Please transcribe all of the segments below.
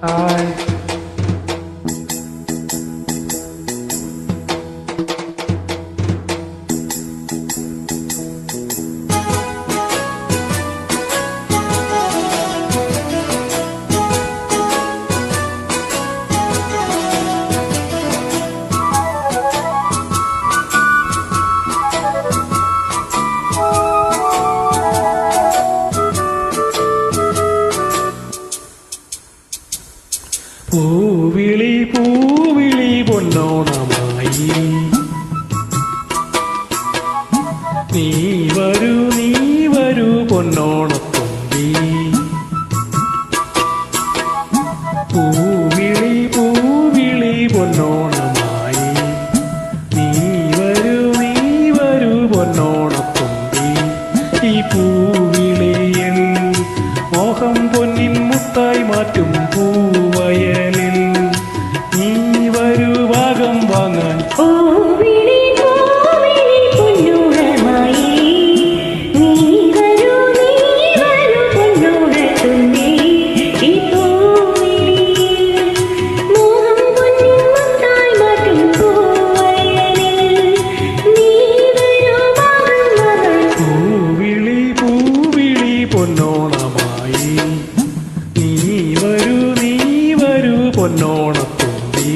Hi. പൂവിളി പൂവിളി പൊന്നോണമായി നീ വരൂ പൊന്നോണത്തുമ്പി. പൂവിളി പൂവിളി പൊന്നോണമായി നീ വരൂ പൊന്നോണത്തുമ്പി. ഈ പൂവിളിയിൽ മോഹം പൊന്നിൻ മുത്തായി മാറ്റും പൂവയലിൽ നീ വരൂ ഭാഗം വാങ്ങാൻ. പൂവിളി പൂവിളി പൊന്നോണമായി നീ വരൂ പൊന്നോണത്തുമ്പി.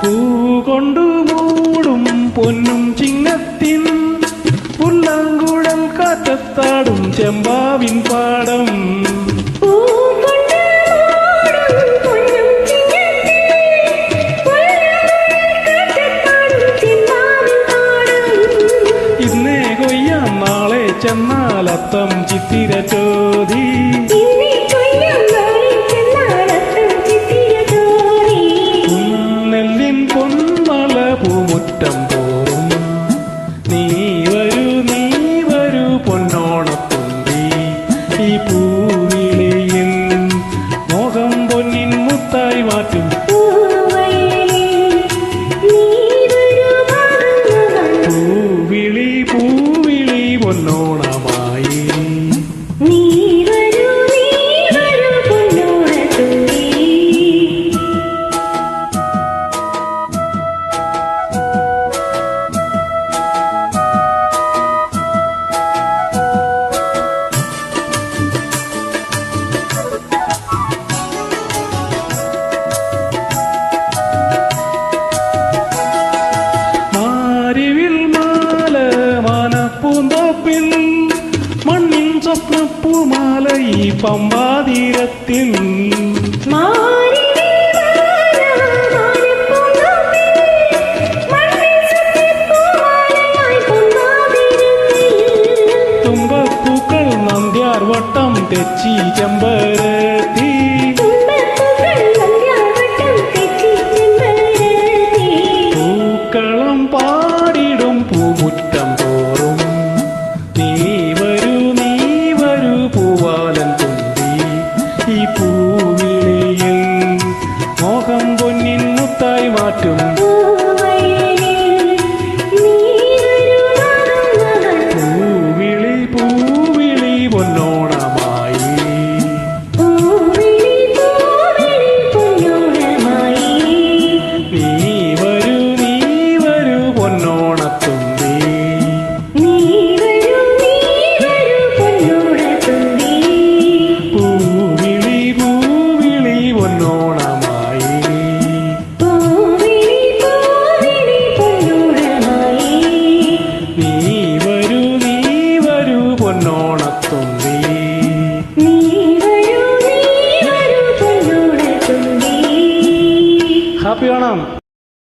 പൂകൊണ്ടു മൂടും പൊന്നും ചിങ്ങത്തിൻ പുല്ലാങ്കുഴൽ കാറ്റത്താടും ചെമ്പാവിൻ പാടം. ഇന്നേ കൊയ്യാം നാളെ ചെന്നാലത്തം ചിത്തിര ചോദി. നെല്ലിൻ പൊന്മല പൂമുറ്റം തോറും നീ വരൂ പൊന്നോണത്തുമ്പി. ഈ പൂവിളിയിൽ മോഹം പൊന്നിൻ മുത്തായി മാറ്റും. പൂവിളി പൂവിളി പൊന്നോണമായി പൂന്തോപ്പിൽ മണ്ണിൻ സ്വപ്നപ്പൂമാല ഈ പമ്പാതീരത്തിൽ. തുമ്പപ്പൂക്കൾ നന്ദ്യാർ വട്ടം തെച്ചി ചെമ്പരത്തി.